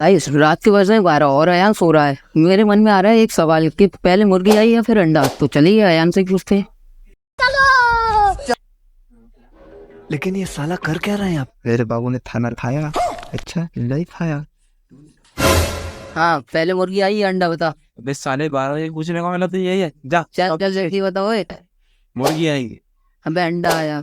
भाई इस रात के बजे 12 और अयान सो रहा है। मेरे मन में आ रहा है एक सवाल कि पहले मुर्गी आई या फिर अंडा। तो चलिए अयान से पूछते हैं। लेकिन ये साला कर क्या रहा है यहाँ पे? मेरे बाबू ने खाना खाया। अच्छा नहीं खाया। हाँ, पहले मुर्गी आई या अंडा बता। अबे साले 12 बजे पूछने का मतलब तो यही है। जा चल चल जल्दी बताओ। मुर्गी आएगी। अबे अंडा आया।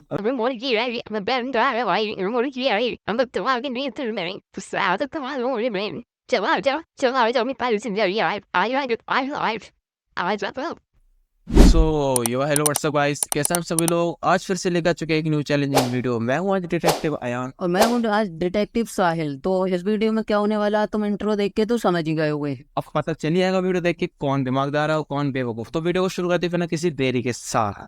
सो यो हेलो व्हाट्सअप गाइस, कैसे हैं सभी लोग। आज फिर से लेकर चुके एक न्यू चैलेंजिंग वीडियो। मैं हूं आज डिटेक्टिव अयान और मैं हूँ आज डिटेक्टिव साहिल। तो इस वीडियो में क्या होने वाला है तुम इंट्रो देख के तो समझ ही गए होगे। अब पता चल जाएगा वीडियो देख के कौन दिमागदार है और कौन बेवकूफ। तो वीडियो को शुरू करते बिना किसी देरी के साथ।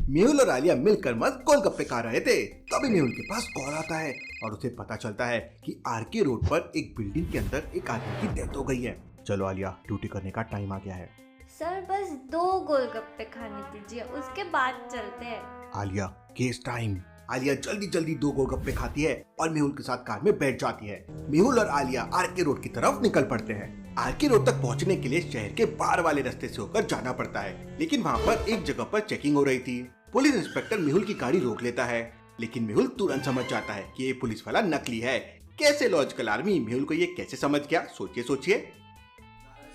मेहुल और आलिया मिलकर मस्त गोलगप्पे खा रहे थे। तभी मेहुल के पास कॉल आता है और उसे पता चलता है कि आरके रोड पर एक बिल्डिंग के अंदर एक आदमी की डेथ हो गई है। चलो आलिया, ड्यूटी करने का टाइम आ गया है। सर बस 2 गोलगप्पे खाने दीजिए, उसके बाद चलते हैं। Alia, case time. आलिया जल्दी जल्दी 2 गोलगप्पे खाती है और मेहुल के साथ कार में बैठ जाती है। मेहुल और आलिया आरके रोड की तरफ निकल पड़ते हैं। आरके रोड तक पहुंचने के लिए शहर के बाहर वाले रास्ते से होकर जाना पड़ता है, लेकिन वहाँ पर एक जगह पर चेकिंग हो रही थी। पुलिस इंस्पेक्टर मेहुल की गाड़ी रोक लेता है, लेकिन मेहुल तुरंत समझ जाता है कि ये पुलिस वाला नकली है। कैसे लॉजिकल आर्मी मेहुल को ये कैसे समझ गया? सोचिए सोचिए।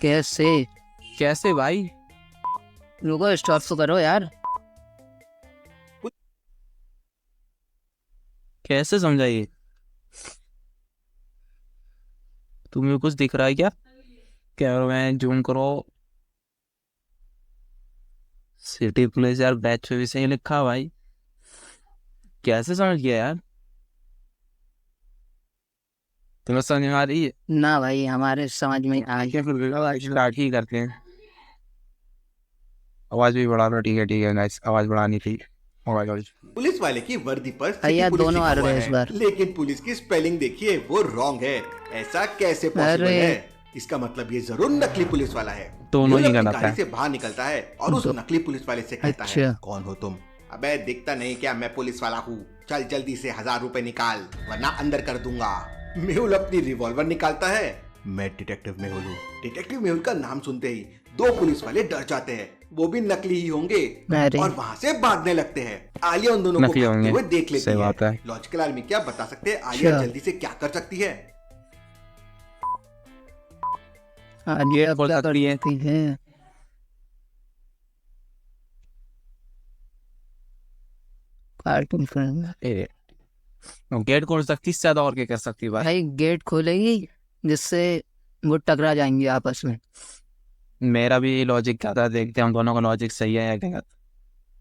कैसे कैसे भाई? रुको, स्टॉप तो करो यार। कैसे समझाइए? तुम्हें कुछ दिख रहा है क्या? कैमरामैन जूम करो। सिटी पुलिस यार, बैच पे भी सही लिखा भाई। कैसे समझ गया यार? तुम्हें समझ में आ रही है? ना भाई, हमारे समझ में आ गया। स्टार्ट ही करते हैं। आवाज भी बढ़ाना। ठीक है गाइस, आवाज बढ़ानी थी। पुलिस वाले की वर्दी पर भैया सिटी पुलिस दोनों आ लिखा हुआ रहे हैं इस है, बार। लेकिन पुलिस की स्पेलिंग देखिए, वो रॉन्ग है। ऐसा कैसे पॉसिबल अरे। है? इसका मतलब ये जरूर नकली पुलिस वाला है। दोनों ही मेहुल अपनी गलत गाड़ी है। से बाहर निकलता है और उस नकली पुलिस वाले से कहता है, अच्छा। कौन हो तुम? अबे दिखता नहीं क्या मैं पुलिस वाला हूँ? चल जल्दी से 1000 रुपए निकाल, वरना अंदर कर दूंगा। मेहुल अपनी रिवॉल्वर निकालता है। मैं डिटेक्टिव मेहुल हूँ। डिटेक्टिव मेहुल का नाम सुनते ही 2 पुलिस वाले डर जाते हैं। वो भी नकली ही होंगे अरे। और वहाँ से भागने लगते हैं। आलिया उन दोनों को नकली भागते होंगे, हुए देख लेती सही बात है। लॉजिकल आर्मी क्या बता सकते हैं आलिया अच्छा। जल्दी से क्या कर सकती है? आलिया बोल क्या सकती है। करती है? कार्टून करना। गेट खोल सकती, इससे ज्यादा और क्या कर सकती है भाई? भाई गेट खोलेगी जिससे वो टकरा जाएंगे आपस में। मेरा भी लॉजिक क्या था, देखते हैं हम दोनों का लॉजिक सही है या गलत।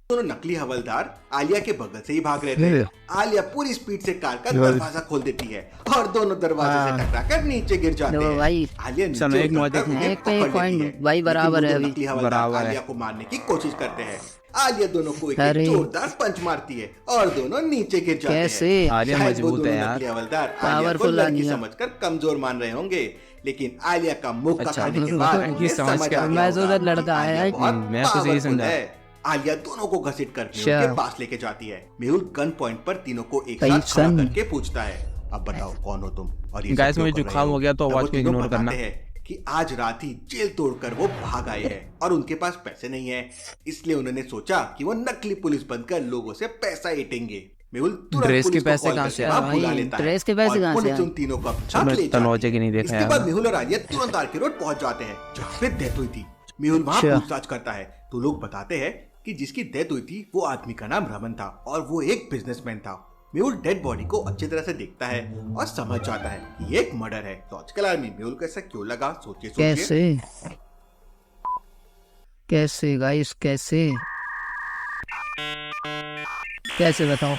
दोनों नकली हवलदार आलिया के बगल से ही भाग रहे थे। आलिया पूरी स्पीड से कार का दरवाजा खोल देती है और दोनों दरवाजे से टकराकर नीचे गिर जाते देखो हैं। भाई, आलिया नीचे चलो, एक उतरकर लॉजिक है। उन्हें एक पे एक पकड़ पॉइंट लेती है। भाई लेकिन बराबर वो है दो अभी। नकली हवलदार बराबर है। आलिया को मारने की कोशिश करते हैं। आलिया दोनों को एक अरे। जोरदार पंच मारती है और दोनों नीचे गिर जाते हैं। कैसे? आलिया शायद वो मजबूत है दोनों यार। नकली हवलदार आलिया को पावरफुल लड़की आलिया। समझकर कमजोर मान रहे होंगे, लेकिन आलिया का मुक्का अच्छा, खाने के बाद ये उन्हें समझ समझ गया। आ मैं गया तो होगा उधर लड़का कि आया आलिया है। बहुत मैं तो यही powerful समझा। है। आलिया दोनों को घसीट कर मेहुल अच्छा। के पास लेके जाती है। मेहुल गन पॉइंट पर तीनों को एक भाई साथ खड़ा सन। करके पूछता है, अब बताओ कौन हो तुम और ये सब Guys, क्यों मुझे कर रहे जुकाम हो गया तो तब आवाज वो को तीनों इग्नोर बताते करना। हैं कि आज रात ही जेल तोड़कर वो भाग आए हैं और उनके पास पैसे नहीं है, इसलिए उन्होंने सोचा कि वो नकली पुलिस बनकर लोगों से पैसा ऐंठेंगे। मेहुल तुरंत ड्रेस के पुलिस को पैसे कॉल कहाँ करके से आए वहाँ भाई? बुला लेता है ड्रेस के पैसे और कहाँ से पुलिस आए? उन तीनों को अपने चलो, साथ ले इतना जाती लॉजिक ही नहीं है। देखा इसके यार। बाद मेहुल और आलिया तुरंत आरके रोड पहुंच जाते हैं जहाँ पे डेथ हुई थी। मेहुल वहाँ अच्छा। पूछताछ करता है तो लोग बताते हैं कि जिसकी डेथ हुई थी वो आदमी का नाम रमन था और वो एक बिजनेसमैन था। मेहुल डेड बॉडी को अच्छी तरह से देखता है और समझ जाता है कि ये एक मर्डर है। लॉजिकल आर्मी मेहुल को ऐसा क्यों लगा? सोचिए सोचिए। कैसे कैसे गाइस, कैसे कैसे बताओ?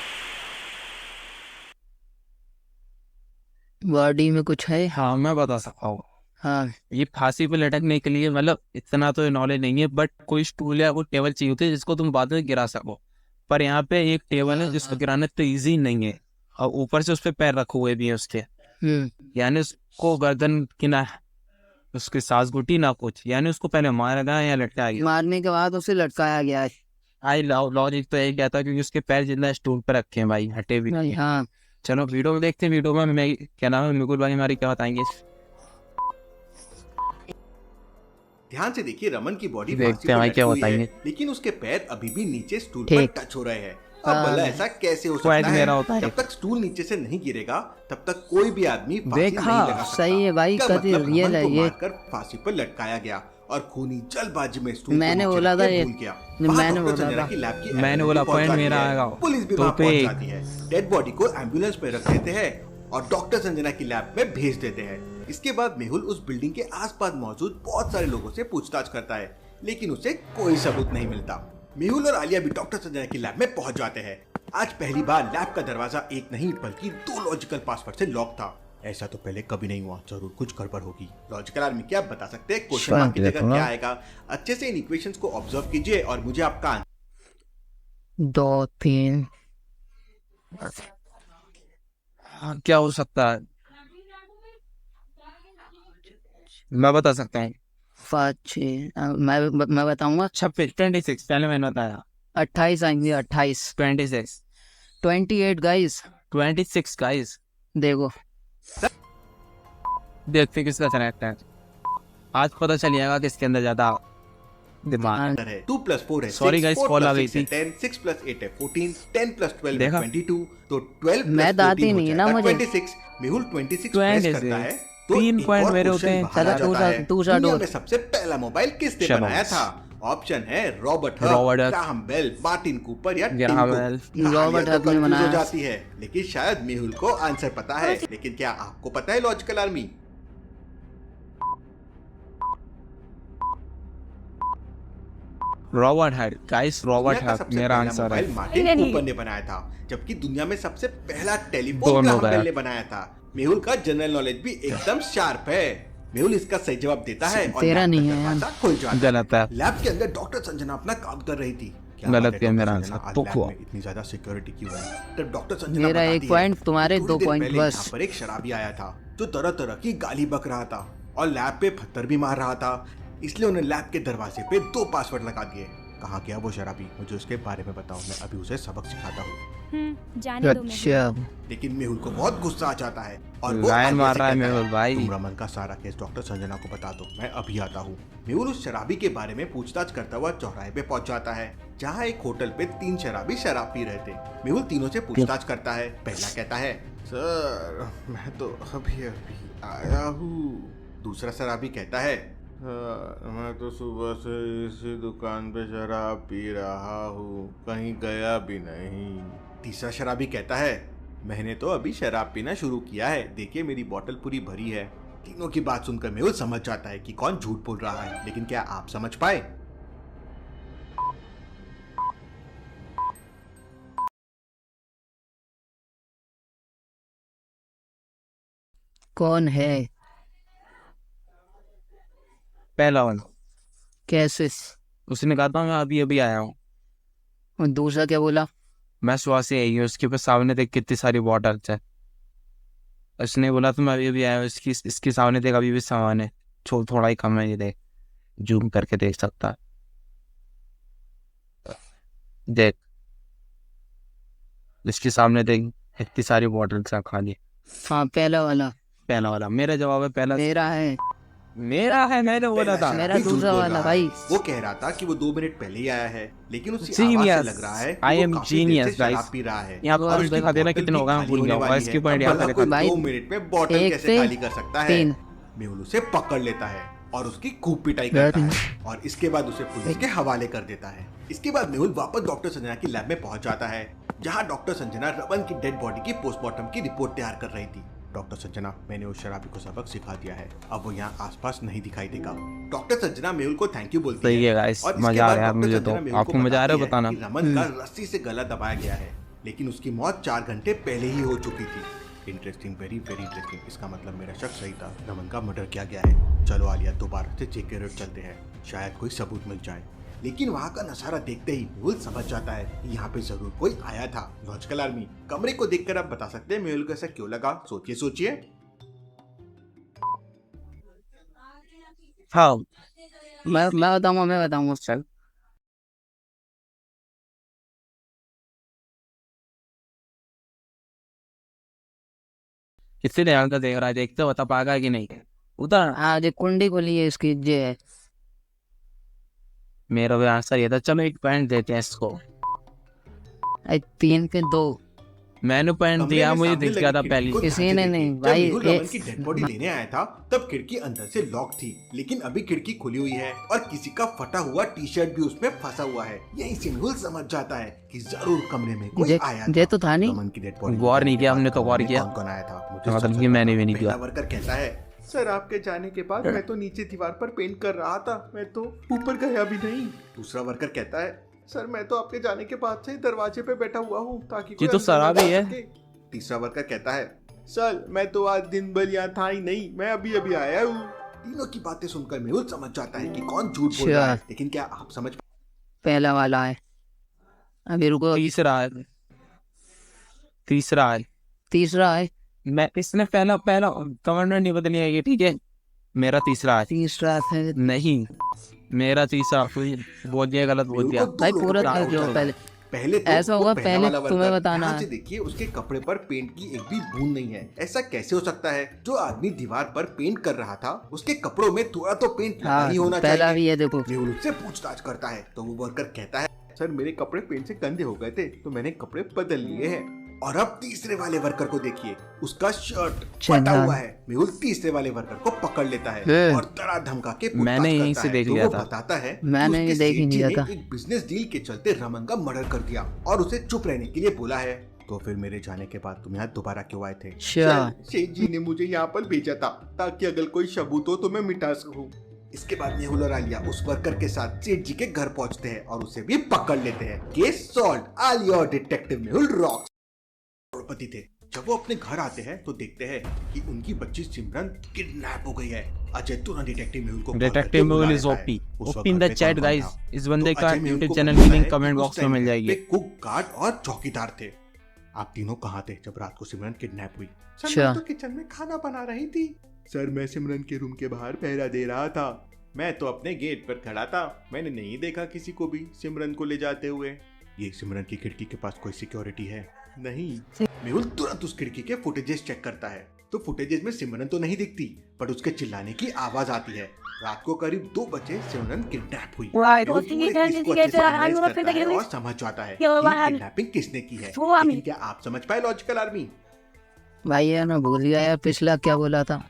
बॉडी में कुछ है? हाँ, मैं बता सकता हूँ। हाँ। ये फांसी पे लटकने के लिए, मतलब इतना तो नॉलेज नहीं है, बट कोई स्टूल या कोई टेबल चाहिए होती है जिसको तुम बाद में गिरा सको। पर यहाँ पे एक टेबल है जिसको गिराना तो इजी नहीं है, और ऊपर से उस पे पैर रखे हुए भी हैं उसके। यानी उसको गर्दन की ना उसकी सांस घुटी ना कुछ, यानी उसको पहले मारा गया या लटकाया गया। मारने के बाद उसे लटकाया गया है। आई लॉजिक तो यही कहता क्योंकि उसके पैर जितना स्टूल पे रखे हैं भाई, हटे भी नहीं। हाँ। चलो वीडियो में देखते हैं। वीडियो में मैं क्या नाम है, मुकुल भाई हमारी क्या बताएंगे? ध्यान से देखिए, रमन की बॉडी देखते फांसी पर हैं लटकी क्या हुई है, बताएंगे। लेकिन उसके पैर अभी भी नीचे स्टूल पर ठीक। टच हो रहे हैं। अब भला ऐसा कैसे हो Point सकता मेरा है? होता है। जब तक स्टूल नीचे से नहीं गिरेगा तब तक कोई भी आदमी फांसी देखा, नहीं लगा सकता। सही है भाई, इसका कभी मतलब रियल रमन है को ये। मारकर फांसी पर लटकाया गया और खूनी जल्दबाजी में स्टूल को मैंने नीचे बोला रख था के ये। भूल गया। मैंने वहाँ डॉक्टर बोला संजना था। की लैब की मैंने ambulance बोला, भी पहुंच point जाती मेरा है। आएगा। पुलिस भी तो वहाँ पहुंच पे- जाती है, डेड बॉडी को एम्बुलेंस में रख देते हैं और डॉक्टर संजना की लैब में भेज देते हैं। इसके बाद मेहुल उस बिल्डिंग के आसपास मौजूद बहुत सारे लोगों से पूछताछ करता है, लेकिन उसे कोई सबूत नहीं मिलता। मेहुल और आलिया भी डॉक्टर संजना की लैब में पहुंच जाते हैं। आज पहली बार लैब का दरवाजा एक नहीं बल्कि 2 लॉजिकल पासवर्ड से लॉक था। ऐसा तो पहले कभी नहीं हुआ, जरूर कुछ गड़बड़ होगी। लॉजिकल आर्मी, क्या आप बता सकते हैं क्वेश्चन मार्क की जगह क्या आएगा? अच्छे से इन इक्वेशंस को ऑब्जर्व कीजिए और मुझे आपका 2 3 हाँ, क्या हो सकता है? मैं बता सकता हूँ। 5 6 मैं बताऊंगा। 26 26 पहले मैंने बताया। 28 आएंगे, 28 26 28 गाइस। 26 गाइस। देखो देखते किसका कनेक्ट है। आज पता चल जाएगा किसके अंदर ज्यादा दिमाग है। है। 2 + 4 है Sorry 6, guys, 4 call आ + गई 6 है थी। 10, 6 + 8 है 14, 10 + 12 है देखा? 22, तो 12 + मैं दाती 14 हो नहीं है ना जाएगा मुझे। 26। मेहुल 26 प्रेस 26 करता है तो 3 एक पॉइंट और मेरे क्वेश्चन होते हैं। बाहर आ चलो, जाता है। दूसरा दुनिया डोर। में सबसे पहला मोबाइल किसने चलो। बनाया था? ऑप्शन है Robert Robert Hooke, Hooke, Graham Bell, Martin Cooper या Tim Graham Cook. Bell. Robert आलिया हक तो ने कंफ्यूज हो बनाया। जाती है, लेकिन शायद मेहुल को आंसर पता है। लेकिन क्या आपको पता है लॉजिकल आर्मी? रॉबर्ट हक गाइस, रॉबर्ट दुनिया का हक सबसे मेरा पहला आंसर मोबाइल है। मार्टिन कूपर ने बनाया था, जबकि दुनिया में सबसे पहला टेलीफोन दोनों ग्राहम का बेल है। ने बनाया था। मेहुल का जनरल नॉलेज भी एकदम शार्प है। मेहुल इसका सही जवाब देता है और तेरा लैब का नहीं है। दरवाजा खुल जाता है। गलत है। लैब के अंदर डॉक्टर संजना अपना काम कर रही थी। क्या गलत बात है, किया, डॉक्टर मेरा संजना, आंसर आज तो लैब हुआ। में इतनी ज्यादा सिक्योरिटी क्यों है? तब डॉक्टर संजना मेरा बताती 1 है पॉइंट, कि तुम्हारे थोड़ी 2 देर पॉइंट पहले बस। यहाँ पर एक शराबी आया था जो तरह तरह की गाली बक रहा था और लैब पे पत्थर भी मार रहा था, इसलिए उन्हें लैब के दरवाजे पे 2 पासवर्ड लगा दिए। कहाँ गया वो शराबी? मुझे उसके बारे में बताओ, मैं अभी उसे सबक सिखाता हूँ। जाने दो मेहुल। अच्छा, लेकिन मेहुल को बहुत गुस्सा आ जाता है और वो लाइन आलिया मार से रहा है कहता मेहुल भाई। तुम रमन का सारा केस डॉक्टर संजना को बता दो, मैं अभी आता हूँ। मेहुल उस शराबी के बारे में पूछताछ करता हुआ चौराहे पे पहुंच जाता है, जहाँ एक होटल पे 3 शराबी शराब पी रहे थे। मेहुल तीनों से पूछताछ करता है। पहला कहता है, सर मैं तो अभी अभी आया हूँ। दूसरा शराबी कहता है, मैं तो सुबह से इसी दुकान पे शराब पी रहा हूँ, कहीं गया भी नहीं। तीसरा शराबी कहता है, मैंने तो अभी शराब पीना शुरू किया है, देखिए मेरी बोतल पूरी भरी है। तीनों की बात सुनकर मेहुल समझ जाता है कि कौन झूठ बोल रहा है, लेकिन क्या आप समझ पाए? कौन है? पहला वाला। कैसे? उसने कहा था मैं अभी अभी आया हूँ। और दूसरा क्या बोला? मैं सुबह से आई हूँ, उसके ऊपर सामने देख कितनी सारी बॉटल्स है। उसने बोला तो मैं अभी अभी आया हूँ, इसके सामने देख अभी भी सामान है, थोड़ा ही कम है, ये देख, जूम करके देख सकता है। देख, इसके सामने देख इतनी सारी बॉटल्स है खाली। हाँ, पहला वाला पहला वाला मेरा जवाब है। पहला मेरा है। मेरा है, मैंने बोला था। मेरा शराबी झूठ दूसरा बोल वाला रहा भाई। है। वो कह रहा था कि वो 2 मिनट पहले ही आया है, लेकिन उसकी आवाज Genius. से लग रहा है कि I वो am काफी देर genius, से शराब guys. पी रहा है। यहाँ और पर उसकी देखा देना बोतल कितने भी हो गए, खाली भूल होने गया वाली इसके है। पॉइंट अब यहाँ भला पर कोई देखा। भाई, 2 मिनट में बॉटल 1 कैसे से खाली कर सकता है? 3 मेहुल उसे पकड़ लेता है और उसकी खूब पिटाई करता है और इसके बाद उसे पुलिस के हवाले कर देता है। इसके बाद मेहुल वापस डॉक्टर संजना की लैब में पहुंच जाता है, जहां डॉक्टर संजना रमन की डेड बॉडी की पोस्टमार्टम की रिपोर्ट तैयार कर रही थी। डॉक्टर संजना, मैंने उस शराबी को सबक सिखा दिया है, अब वो यहाँ आसपास नहीं दिखाई देगा। डॉक्टर संजना मेहुल को थैंक यू बोलती सही है guys, और इसके मजा आ बाद रहा है डॉक्टर मुझे संजना तो। मेहुल को आपको मजा आ रहा है बताती बताना? कि रमन का रस्सी से गला दबाया गया है, लेकिन उसकी मौत 4 घंटे पहले ही हो चुकी थी। Interesting, very very interesting. इसका मतलब मेरा शक सही था, रमन का मर्डर किया गया है। चलो आलिया, दोबारा से जेके रोड चलते हैं, शायद कोई सबूत मिल जाए। लेकिन वहाँ का नजारा देखते ही मेहुल समझ जाता है कि यहाँ पे जरूर कोई आया था। लॉजिकल आर्मी, कमरे को देखकर आप बता सकते हैं मेहुल को ऐसा क्यों लगा? सोचिए सोचिए। हाँ, मैं बताऊंगा चल। किससे ध्यान का देख रहा है, देखते बता पाएगा कि नहीं? उधर आज एक कुंडी खोली है इसकी, ये है मेरा भी आंसर ये था। चलो एक पॉइंट देते हैं इसको। 3 पे 2। मैंने पॉइंट कमरे दिया, में मुझे सामने दिख लगी गया था खिड़की पहले। को किसी ध्यान से ने देखिए। नहीं, जब भाई, मेहुल ये- रमन की डेड बॉडी लेने आया था तब खिड़की अंदर से लॉक थी, लेकिन अभी खिड़की खुली हुई है और किसी का फटा हुआ टी शर्ट भी उसमें फंसा हुआ है। यहीं से मेहुल समझ जाता है कि जरूर कमरे में कोई आया था। ये तो था नहीं। रमन की डेड बॉडी गौर नहीं किया हमने, तो गौर किया। कौन आया था मुझे मतलब सच कि मैंने बताओ। भी नहीं पहला किया। वर्कर कहता है, सर आपके जाने के बाद मैं तो नीचे दीवार पर पेंट कर रहा था, मैं तो ऊपर गया भी नहीं। दूसरा वर्कर कहता है, सर मैं तो आपके जाने के बाद से ही दरवाजे पे बैठा हुआ हूँ ताकि ये कोई तो अंदर ना शराबी जा है। सके। तीसरा वर्कर कहता है, सर मैं तो आज दिन भर यहाँ था ही नहीं, मैं अभी अभी आया हूँ। तीनों की बातें सुनकर मेहुल समझ जाता है कि कौन झूठ बोल रहा है। अच्छा। लेकिन क्या आप समझ पहला वाला है। अभी रुको, तीसरा है। तीसरा है। मैं इसने पहला कमेंट में नहीं बदली है ये, ठीक है। मेरा तीसरा है। तीसरा है नहीं, मेरा तीसरा। बोल दिया, गलत बोल मेहुल दिया। को दो भाई, लोगों पूरा को देख लो डाउट पहले। पहले तो ऐसा वो होगा, पहला पहले वाला तुम्हें वर्कर, बताना ध्यान है। से देखिए उसके कपड़े पर पेंट की एक भी बूंद नहीं है। ऐसा कैसे हो सकता है? जो आदमी दीवार पर पेंट कर रहा था उसके कपड़ों में थोड़ा तो पेंट लगा हाँ, ही होना पहला चाहिए। भी है, देखो। मेहुल उससे पूछताछ करता है तो वो वर्कर कहता है, सर मेरे कपड़े पेंट से गंदे हो गए थे तो मैंने कपड़े बदल लिए हैं। और अब तीसरे वाले वर्कर को देखिए, उसका शर्ट चल, फटा हाँ। हुआ है। मेहुल तीसरे वाले वर्कर को पकड़ लेता है है। और डरा धमका के पूछताछ मैंने यहीं करता से है। देख तो लिया वो था। बताता है कि मैंने उसके ये देख ही सेठ नहीं जी लिया था। ने एक बिजनेस डील के चलते रमन का मर्डर कर दिया और उसे चुप रहने के लिए बोला है। तो फिर मेरे जाने के बाद तुम यहाँ दोबारा क्यों आए थे? अच्छा, सेठ जी ने मुझे यहाँ पर भेजा था ताकि अगर कोई सबूत हो तो मैं मिटा सकूँ। इसके बाद मेहुल और आलिया उस वर्कर के साथ सेठ जी के घर पहुंचते हैं और उसे भी पकड़ लेते हैं। Case solve. आलिया और डिटेक्टिव मेहुल रॉक करोड़पति थे। जब वो अपने घर आते हैं तो देखते हैं कि उनकी बच्ची सिमरन किडनैप हो गई है। अजय तुरंत डिटेक्टिव मेहुल को detective Mehul is OP. OP in the chat guys. इस बंदे का यूट्यूब चैनल की लिंक कमेंट बॉक्स में मिल जाएगी। कुक, गार्ड और चौकीदार थे। आप तीनों कहाँ थे जब रात को सिमरन किडनैप हुई? सर अच्छा। मैं तो किचन में खाना बना रही थी। सर मैं सिमरन के रूम के बाहर पहरा दे रहा था। मैं तो अपने गेट पर खड़ा था, मैंने नहीं देखा किसी को भी सिमरन को ले जाते हुए। ये सिमरन की खिड़की के पास कोई सिक्योरिटी है? नहीं। मेहुल तुरंत उस खिड़की के फुटेजेस चेक करता है तो फुटेजेस में सिमरन तो नहीं दिखती, पर उसके चिल्लाने की आवाज आती है। रात को करीब 2 बजे सिमरन किडनैप हुई। मेहुल पूरे केस को अच्छे से एनालाइज करता है और समझ जाता है कि किडनैपिंग किसने की है। लेकिन क्या आप समझ पाए लॉजिकल आर्मी? भाई यार मैं भूल गया यार, पिछला क्या बोला था।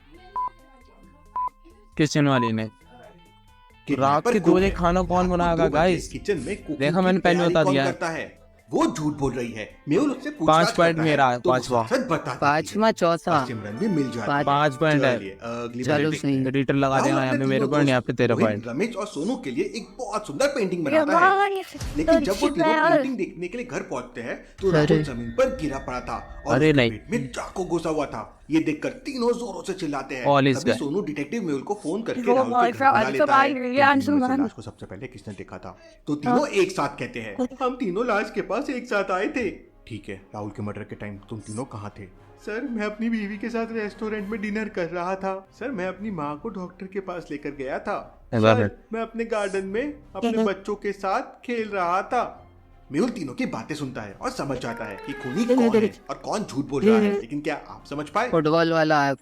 किचन वाली ने रात किडनैपर के कुक 2 बजे है। खाना कौन रात को बनाएगा 2 बजे गाइस? किचन में कुकिंग देखा, मैंने की पहले तैयारी बता कौन दिया। करता है? वो झूठ बोल रही है। मेहुल उससे 5 पूछताछ पॉइंट करता मेरा है है, तो वो 5वां। सच बता देती है। 5वां, चौथा। और सिमरन भी मिल जाती है। 5 पॉइंट है। चलिए, अगली चलो बारी सही। एडिटर लगा राहुल देना यहाँ अपने पे मेरे तीनों पॉइंट, यहाँ पे दोस्त तेरा रोहित, पॉइंट। रमेश और सोनू के लिए एक बहुत सुंदर पेंटिंग बनाता है। लेकिन जब वो तीनों पेंटिंग देखने के लिए घर पहुंचते हैं तो राहुल अरे। जमीन पर गिरा पड़ा था और अरे उसके नहीं। पेट में चाकू घुसा हुआ था। ये देखकर तीनों जोरों से चिल्लाते हैं। All is तभी good. सोनू डिटेक्टिव मेहुल को फोन करके राहुल के घर बुला लेता है। तो तीनों में से लाश को सबसे पहले किसने देखा था? तो तीनों एक साथ कहते हैं, हम तीनों लाश के पास एक साथ आए थे। ठीक है, राहुल के मर्डर के टाइम तुम तीनों कहाँ थे? सर मैं अपनी बीवी के साथ रेस्टोरेंट में डिनर कर रहा था। सर मैं अपनी माँ को डॉक्टर के पास लेकर गया था। सर मैं अपने गार्डन में अपने बच्चों के साथ खेल रहा था। मेहुल तीनों की बातें सुनता है और समझ जाता है कि खूनी कौन है और कौन झूठ बोल रहा है। लेकिन क्या आप समझ पाए? फुटबॉल वाला है।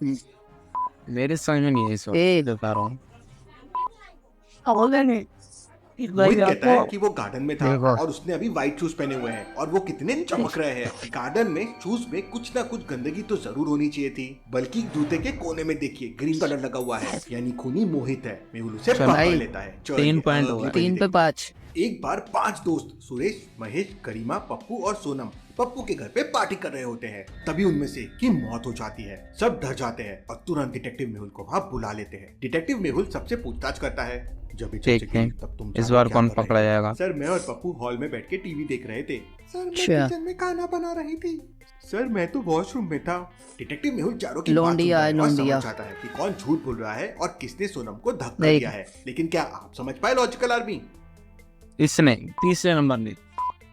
मेरे समझ में नहीं है इस ए। वक्त, बता रहा हूँ। मोहित कहता है कि वो गार्डन में था देखो। और उसने अभी व्हाइट शूज पहने हुए हैं और वो कितने चमक रहे हैं। गार्डन में शूज में कुछ ना कुछ गंदगी तो जरूर होनी चाहिए थी, बल्कि जूते के कोने में देखिए ग्रीन कलर लगा हुआ है, यानी खूनी मोहित है। मेहुल उसे चल पकड़ भाई, लेता है। 3 पॉइंट हो गए। 3 पे 5। एक बार 5 दोस्त सुरेश, महेश, गरिमा, पप्पू और सोनम पप्पू के घर पे पार्टी कर रहे होते हैं। तभी उनमें से एक की मौत हो जाती है। सब डर जाते हैं और तुरंत डिटेक्टिव मेहुल को वहाँ बुला लेते हैं। डिटेक्टिव मेहुल सबसे पूछताछ करता है, जब ये चर्चा देखते हैं की, तब तुम इस जानो बार क्या कौन कर रहे पकड़ा थे? जाएगा। सर मैं और पप्पू हॉल में बैठ के टीवी देख रहे थे। सर मैं अच्छा। किचन में खाना बना रही थी। सर मैं तो वॉशरूम में था। डिटेक्टिव मेहुल चारों की बात लोंडिया सुनता है, है और लोंडिया। समझ जाता है कि कौन झूठ बोल रहा है और किसने सोनम को धक्का नहीं। दिया है। लेकिन क्या आप समझ पाए लॉजिकल आर्मी? इसने तीसरे नंबर नहीं,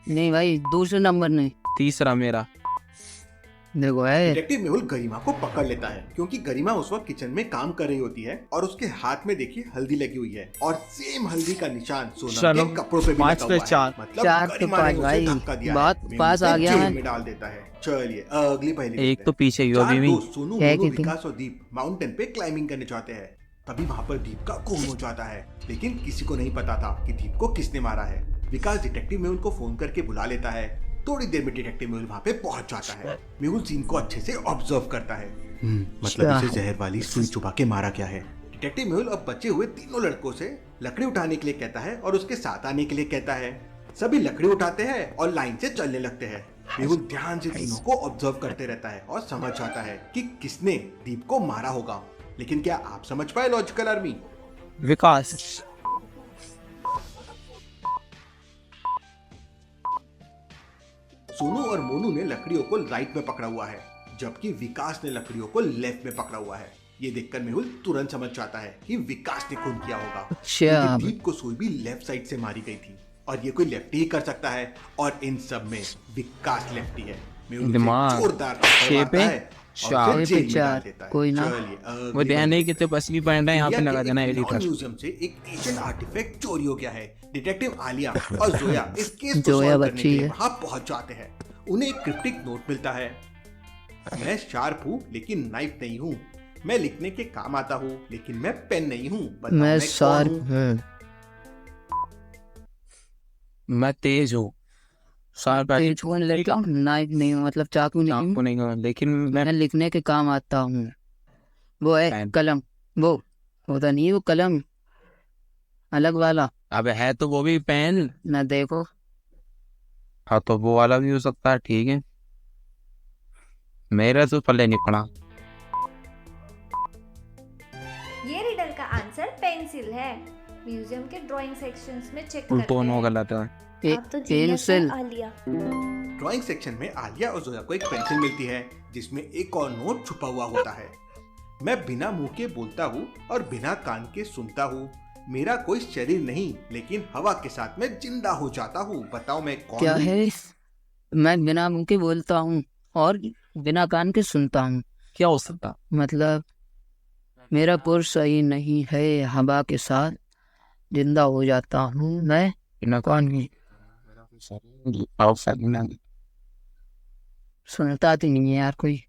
नहीं भाई, दूसरे नंबर नहीं। तीसरा मेरा। देखो है, डिटेक्टिव मेहुल गरिमा को पकड़ लेता है क्योंकि गरिमा उस वक्त किचन में काम कर रही होती है और उसके हाथ में देखिए हल्दी लगी हुई है और सेम हल्दी का निशान सोनम चलो, के कपड़ों पे भी 5 लगा पे हुआ है। 4। मतलब 4 पे गरिमा ने 5 उसे भाई, धक्का दिया है। बहुत मेहुल पास उसे आ गया जेल है। में डाल देता है। चलिए अगली पहली एक तो पीछे ही हो अभी भी। सोनू, क्या मोनू, कहती? विकास और दीप माउंटेन पे क्लाइंबिंग करने जाते हैं। तभी वहाँ पर दीप का खून हो जाता है, लेकिन किसी को नहीं पता था कि दीप को किसने मारा है। विकास डिटेक्टिव मेहुल को फोन करके बुला लेता है। थोड़ी देर में डिटेक्टिव मेहुल वहाँ पे पहुंच जाता है। मेहुल सीन को अच्छे से ऑब्जर्व करता है। मतलब इसे जहर वाली सुई चुबा के मारा गया है। डिटेक्टिव मेहुल अब बचे हुए तीनों लड़कों से लकड़ी उठाने के लिए कहता है और उसके साथ आने के लिए कहता है। सभी लकड़ी उठाते हैं और लाइन से चलने लगते हैं। मेहुल ध्यान से तीनों को ऑब्जर्व करते रहता है और समझ जाता है कि किसने दीप को मारा होगा। लेकिन क्या आप समझ पाए लॉजिकल आर्मी? विकास। सोनू और मोनू ने लकड़ियों को राइट में पकड़ा हुआ है, जबकि विकास ने लकड़ियों को लेफ्ट में पकड़ा हुआ है। ये देखकर मेहुल तुरंत समझ जाता है कि विकास ने खून किया होगा, क्योंकि दीप को सुई भी लेफ्ट साइड से मारी गई थी और ये कोई लेफ्टी ही कर सकता है, और इन सब में विकास लेफ्टी है। मेहुल दिमाग जोरदार थप्पड़ मारता है और उसे जेल में डाल देता है। कोई ना। चलिए, वो ध्यान नहीं कितने पसली पॉइंट है यहाँ पे लगा देना एडिटर। म्यूजियम से एक एशियन आर्टिफैक्ट चोरी हो गया है। डिटेक्टिव आलिया और जोया इस केस को जोया सॉल्व करने बच्ची के लिए है। वहाँ पहुँच जाते हैं। उन्हें एक क्रिप्टिक नोट मिलता है। मैं शार्प हूँ लेकिन नाइफ नहीं हूँ। मैं लिखने के काम आता हूँ लेकिन मैं पेन नहीं हूँ। बताओ मैं कौन शार्प हूँ? हूँ। मैं तेज हूँ। शार्प तेज हूँ लेकिन नाइफ नहीं हूँ, मतलब चाकू नहीं आपको हूँ। नहीं कहूँ, लेकिन मैं मैं लिखने के काम आता हूँ। वो है पेन। कलम। वो होता नहीं, वो कलम अलग वाला अब है तो वो भी पेन। ना, देखो। हाँ तो वो वाला भी हो सकता है, ठीक है। मेरा तो पल्ले नहीं पड़ा। ये रिडल का आंसर पेंसिल है। म्यूजियम के ड्राइंग सेक्शंस में चेक करते दोनों हैं। गलत है। आप तो जीनियस है पेंसिल। आलिया। ड्राइंग सेक्शन में आलिया और जोया को एक पेंसिल मिलती है जिसमें एक और नोट छुपा हुआ होता है। मैं बिना मुंह के बोलता हूँ और बिना कान के सुनता हूँ। मेरा कोई शरीर नहीं लेकिन हवा के साथ मैं जिंदा हो जाता हूँ। बताओ मैं कौन क्या हूँ? है? मैं बिना मुंह के बोलता हूँ और बिना कान के सुनता हूँ। क्या हो सकता? मतलब मेरा पुर सही नहीं है, हवा के साथ जिंदा हो जाता हूँ। मैं बिना कौन हूँ? सुनता तो नहीं है यार कोई।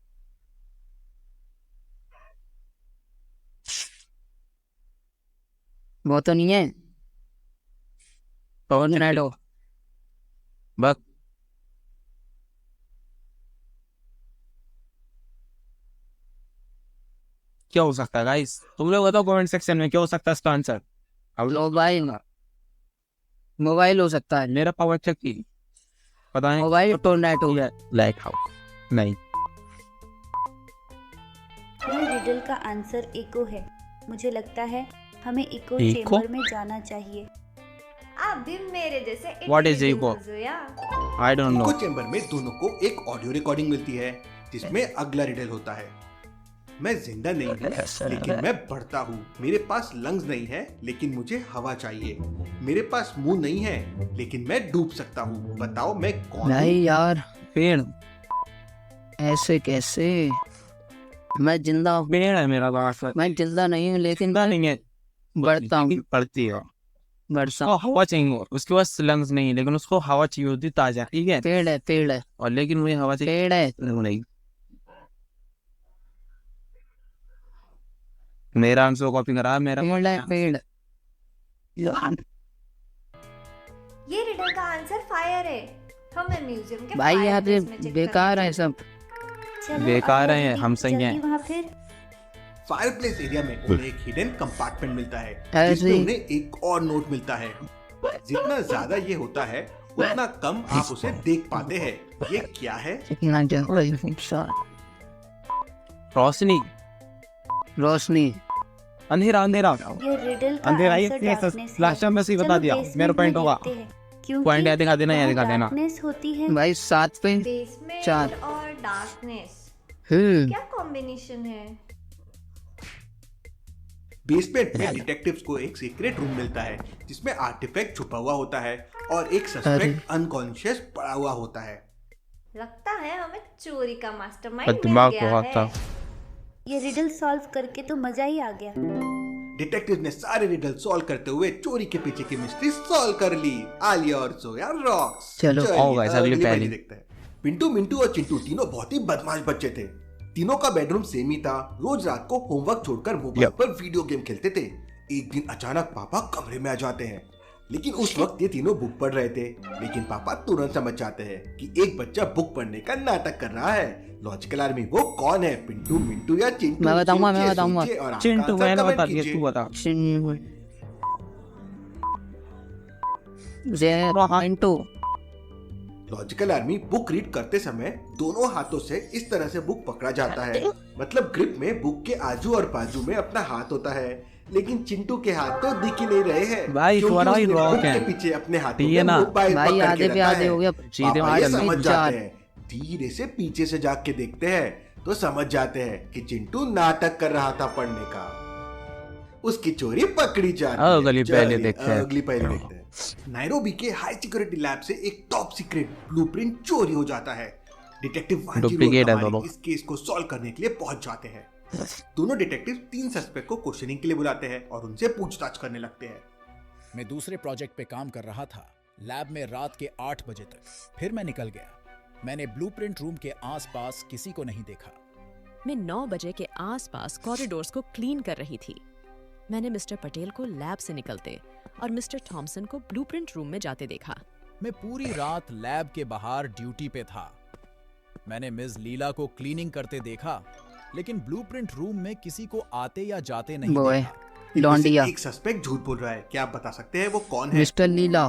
वो तो नहीं है। पवन टोर्नेडो। बस क्या हो सकता है गाइस? तुम लोग बताओ कमेंट सेक्शन में क्या हो सकता है इसका आंसर। अब लोग मोबाइल। मोबाइल हो सकता है। मेरा पावर चेक की पता है। Mobile tornado. लाइट हाउस नहीं। ये रिडल का आंसर इको है। मुझे लगता है हमें इको इको? चेम्बर में जाना चाहिए। आप भी मेरे जैसे What is intelligent ego? हो, Zoya. I don't know. Echo chamber में दोनों को एक ऑडियो रिकॉर्डिंग मिलती है जिसमें अगला रिडल होता है। मैं जिंदा नहीं हूँ लेकिन मैं बढ़ता हूँ। मेरे पास लंग्स नहीं है लेकिन मुझे हवा चाहिए। मेरे पास मुंह नहीं है लेकिन मैं डूब सकता हूँ। बताओ मैं कौन हूँ? नहीं यार, पेड़। ऐसे कैसे? मैं जिंदा हूँ। पेड़ है मेरा आंसर। मैं जिंदा नहीं हूँ लेकिन जिंदा नहीं है, बढ़ता हूँ। बढ़ती है। बढ़ता उसको हवा चाहिए, उसके पास लंग्स नहीं लेकिन उसको हवा चाहिए होती ताजा, ठीक है। पेड़ है, पेड़ है, और लेकिन मुझे हवा चाहिए पेड़ है। नहीं। मेरा आंसर कॉपी करा मेरा। पेड़ है, पेड़। ये रिडल का आंसर फायर है। हमें म्यूजियम के भाई यहाँ पे fireplace में check बेकार करना है सब। चलो बेकार आलिया है, दीदी, हम सही जल्दी हैं। वहाँ फिर। फायरप्लेस एरिया में उन्हें एक हिडन कंपार्टमेंट मिलता है ऐसे जिसमें ही। उन्हें एक और नोट मिलता है। जितना ज्यादा ये होता है उतना कम आप उसे देख पाते हैं। ये क्या है? इतना जल्दी रोशनी। रोशनी। अंधेरा अंधेरा। ये रिडल का अंधेरा ही आंसर है, डार्कनेस लास्ट टाइम वैसे ही बता दिया। मेरा पॉइंट होगा। पॉइंट याद दिखा देना, याद दिखा देना। डार्कनेस होती है। भाई 7 पे बेसमेंट 4। और डार्कनेस हम्म। क्या कॉम्बिनेशन है? बेसमेंट में डिटेक्टिव्स को एक सीक्रेट रूम मिलता है जिसमें आर्टिफैक्ट छुपा हुआ होता है और एक सस्पेक्ट अनकॉन्शियस पड़ा हुआ होता है। लगता है हमें चोरी का मास्टरमाइंड मिल दिमाग गया बहुत है। था। ये रिडल सॉल्व करके तो मजा ही आ गया। डिटेक्टिव ने सारे रिडल सॉल्व करते हुए चोरी के पीछे की मिस्ट्री सॉल्व कर ली। आलिया और जोया रॉक्स। चलो, चलिए, आओ guys, अगली पहेली पहेली। देखते हैं। पिंटू, मिंटू और चिंटू तीनों बहुत ही बदमाश बच्चे थे। तीनों का बेडरूम सेम ही था। रोज रात को होमवर्क छोड़कर मोबाइल पर वीडियो गेम खेलते थे। एक दिन अचानक पापा कमरे में आ जाते हैं, लेकिन उस वक्त ये तीनों बुक पढ़ रहे थे। लेकिन पापा तुरंत समझ जाते हैं कि एक बच्चा बुक पढ़ने का नाटक कर रहा है। लॉजिकल आर्मी वो कौन है, पिंटू, मिंटू या चिंटू? मैं बताऊंगा सोचिए और आपका चिंटू, आंसर मैंने कमेंट बता दिया, कीजिए। तू बता। Chintu. Logical army book read करते समय दोनों हाथों से इस तरह से बुक पकड़ा जाता है। मतलब ग्रिप में बुक के आजू और बाजू में अपना हाथ होता है, लेकिन चिंटू के हाथ तो दिख ही नहीं रहे हैं भाई, क्योंकि थोड़ा ही उसने रॉक बुक है। के पीछे अपने हाथों ठीक है में ना? मोबाइल भाई पकड़ के आधे पे रखा आधे है। हो गया। सीधे पापा ये मार समझ जल्दी जाते जा। हैं। धीरे से पीछे से जाग के देखते हैं तो समझ जाते हैं कि चिंटू नाटक कर रहा था पढ़ने का। उसकी चोरी पकड़ी जाती है। अगली पहले चलिए, देखते हैं। अगली पहले देखते हैं। नायरोबी के हाई सिक्योरिटी लैब से एक टॉप सीक्रेट ब्लूप्रिंट चोरी हो जाता है। डिटेक्टिव वांजीरो Duplicate है और दोनों। कमारी इस केस को सॉल्व करने के लिए पहुंच जाते हैं। दोनों डिटेक्टिव 3 सस्पेक्ट को क्वेश्चनिंग के लिए बुलाते हैं और उनसे पूछताछ करने लगते हैं। मैं दूसरे प्रोजेक्ट पे काम कर रहा था, लैब में रात के 8 बजे तक। फिर मैं निकल गया। मैंने ब्लूप्रिंट रूम के आसपास किसी को नहीं देखा। मैं 9 बजे के आसपास कॉरिडोर्स को क्लीन कर रही थी। मैंने मिस्टर पटेल को लैब से निकलते और मिस्टर थॉमसन को ब्लूप्रिंट रूम में जाते देखा। मैं पूरी रात लैब के बाहर ड्यूटी पे था। मैंने मिस लीला को क्लीनिंग करते देखा, लेकिन ब्लूप्रिंट रूम में किसी को आते या जाते नहीं बॉय देखा। लॉन्डिया। एक सस्पेक्ट झूठ बोल रहा है। क्या आप बता सकते हैं वो कौन है? Mr Leela.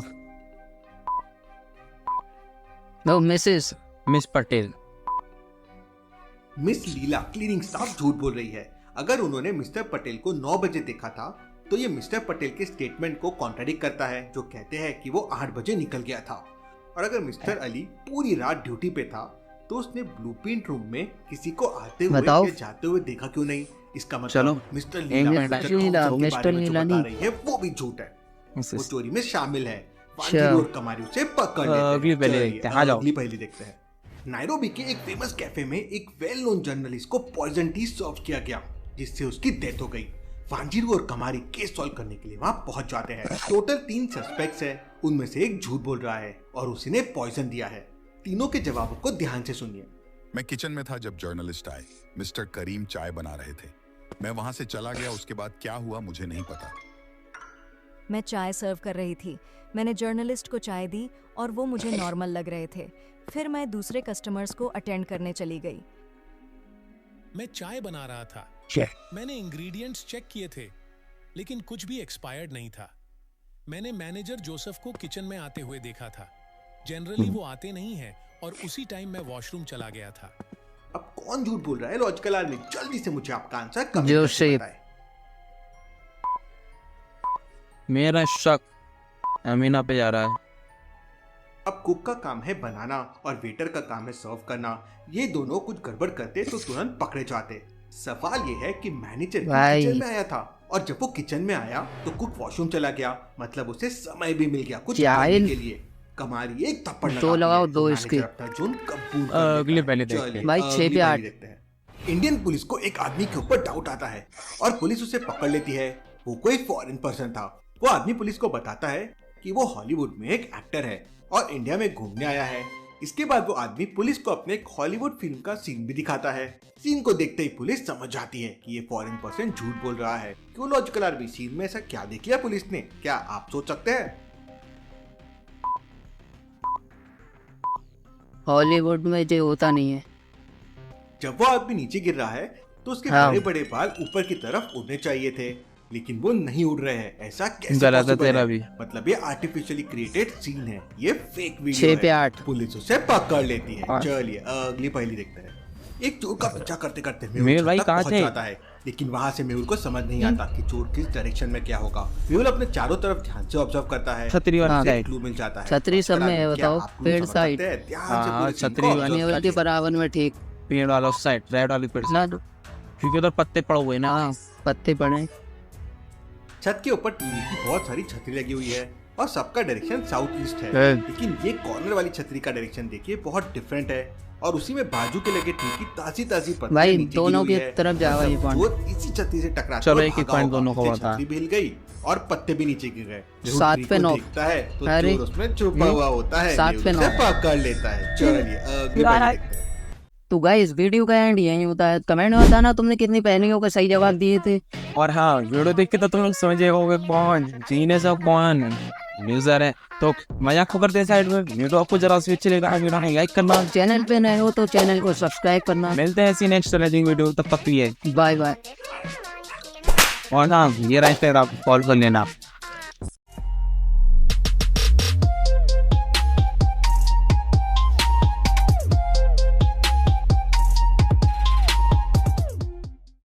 No Mrs. Miss Patel. Miss Leela cleaning staff झूठ बोल रही है। अगर उन्होंने मिस्टर पटेल को 9 बजे देखा था तो ये मिस्टर पटेल के स्टेटमेंट को कॉन्ट्राडिक्ट करता है, जो कहते हैं कि वो 8 बजे निकल गया था। और अगर मिस्टर अली पूरी रात ड्यूटी पे था तो उसने ब्लूप्रिंट रूम में किसी को आते हुए बताओ। या जाते हुए देखा क्यों नहीं? इसका मतलब चलो, मिस्टर एक लीला मिनट, मिस्टर लीला, थॉमसन के मिस्टर बारे में जो लीला बता नहीं। रही है वो भी झूठ है। वो चोरी में शामिल है। अच्छा। वांजीरो और कमारी उसे पकड़ लेते हैं। अगली पहले चलिए, देखते हैं, आ जाओ। अगली पहली देखते हैं। नायरोबी के एक फेमस कैफे में एक वेल नोन जर्नलिस्ट को पॉइजन टी सर्व किया गया, जिससे उसकी डेथ हो गई। वांजीरो और कमारी केस सॉल्व करने के लिए वहां पहुंच जाते हैं। टोटल 3 सस्पेक्ट्स हैं, उनमें से एक झूठ बोल रहा है और उसी ने पॉइजन दिया है। तीनों के जवाबों को ध्यान से सुनिए। मैं किचन में था जब जर्नलिस्ट आए। मिस्टर करीम चाय बना रहे थे। मैं वहां से चला गया। उसके बाद क्या हुआ मुझे नहीं पता। मैं चाय सर्व कर रही थी। मैंने जर्नलिस्ट को चाय दी और वो मुझे नॉर्मल लग रहे थे। फिर मैं दूसरे कस्टमर्स को अटेंड करने चली गई। मैं चाय बना रहा था। मैंने इंग्रेडिएंट्स चेक किए थे, लेकिन कुछ भी एक्सपायर्ड नहीं था। मैंने मैनेजर जोसेफ को किचन में आते हुए देखा था। जनरली वो आते नहीं हैं और उसी टाइम मैं वॉशरूम चला गया था। अब कौन झूठ बोल रहा है? लॉजिकल आर्मी, जल्दी से मुझे आपका आंसर कमेंट जोसेफ। करके बताएं। मेरा शक अमीना पे जा रहा है। अब कुक का काम है बनाना और वेटर का काम है सर्व करना। ये दोनों कुछ गड़बड़ करते तो तुरंत पकड़े जाते। सवाल ये है कि मैनेजर भाई। किचन में आया था और जब वो किचन में आया तो कुक वॉशरूम चला गया। मतलब उसे समय भी मिल गया कुछ जाहिल। करने के लिए। कमारी एक थप्पड़ दो लगाती लगाओ, है। दो मैनेजर इसके। अपना जुर्म कबूल कर अगली लेता है। पहले देखते हैं। चलिए, भाई, अगली 6 पे पहले 8। देखते हैं। इंडियन पुलिस को एक आदमी के ऊपर डाउट आता है और पुलिस उसे पकड़ लेती है। वो कोई फॉरेन पर्सन था। वो आदमी पुलिस को बताता है कि वो हॉलीवुड में एक एक्टर है और इंडिया में घूमने आया है। इसके बाद वो आदमी पुलिस को अपने एक हॉलीवुड फिल्म का सीन भी दिखाता है। सीन को देखते ही पुलिस समझ जाती है कि ये फॉरेन पर्सन झूठ बोल रहा है। क्यों लॉजिकल आर्मी, सीन में ऐसा क्या देख लिया पुलिस ने? क्या आप सोच सकते हैं? हॉलीवुड में जो होता नहीं है। जब वो आदमी नीचे गिर रहा है तो उसके हाँ। बड़े बड़े बाल ऊपर की तरफ उड़ने चाहिए थे, लेकिन वो नहीं उड़ रहे हैं। ऐसा कैसे गलत है possible तेरा है? भी। मतलब ये आर्टिफिशियली क्रिएटेड सीन है, ये फेक 6 वीडियो पे है। 8। पुलिस उसे पकड़ लेती है। 8। चलिए अगली पहली देखते हैं। एक चोर का पीछा करते करते मेहुल भाई छत तक कहाँ पहुंच थे? जाता है, लेकिन वहां से मेहुल को समझ नहीं आता कि चोर किस डायरेक्शन में क्या होगा। मेहुल अपने चारों तरफ ध्यान से ऑब्जर्व करता है। छतरी वाला उसे साइड। क्लू मिल जाता है। छतरी सब में है, क्या बताओ, आप clue पेड़ समझ साइड। सकते हैं? ध्यान से हाँ, पूरे scene छतरी को वाली observe मेहुल के कीजिए। बराबर में ठीक। पेड़ वाला उस साइड, रेड वाली पेड़ ना दो। क्योंकि उधर पत्ते पड़े हुए ना। हाँ, पत्ते पड़े। छत के ऊपर टीवी की बहुत सारी छतरी लगी हुई है और सबका डायरेक्शन साउथ ईस्ट है। है। लेकिन ये कॉर्नर वाली छतरी का डायरेक्शन देखिए, बहुत डिफरेंट है। और उसी में बाजू के लगे ट्री की ताजी ताजी पत्तियां भाई, नीचे गिरी दोनों हुई की है। तरफ जाओ ये पॉइंट। चोर इसी छतरी से टकरा चलो, एक-एक पॉइंट दोनों को बता। छतरी भी हिल गई और पत्ते भी नीचे गिर गए। मेहुल 7 ट्री पे को 9। देखता है तो अरे, चोर उसमें छुपा हुआ होता है। 7 पे मेहुल उसे 9। पकड़ लेता है। चलिए अगली बारी देखते हैं। तो गाइस वीडियो का एंड यही होता है। कमेंट में बताना तुमने कितनी पहेलियों का सही जवाब दिए थे। और हाँ, वीडियो देख के तो तुम लोग समझ जाओगे कौन जीनियस और कौन लूजर है। तो मजाक को करते हैं साइड में। वीडियो आपको जरा सी अच्छी लगा वीडियो लाइक करना, चैनल पे नए हो तो चैनल को सब्सक्राइब करना। मिलते हैं ऐसी नेक्स्ट चैलेंजिंग वीडियो, तब तक के लिए बाय बाय। और हाँ, ये राइट पे आप कॉल कर लेना।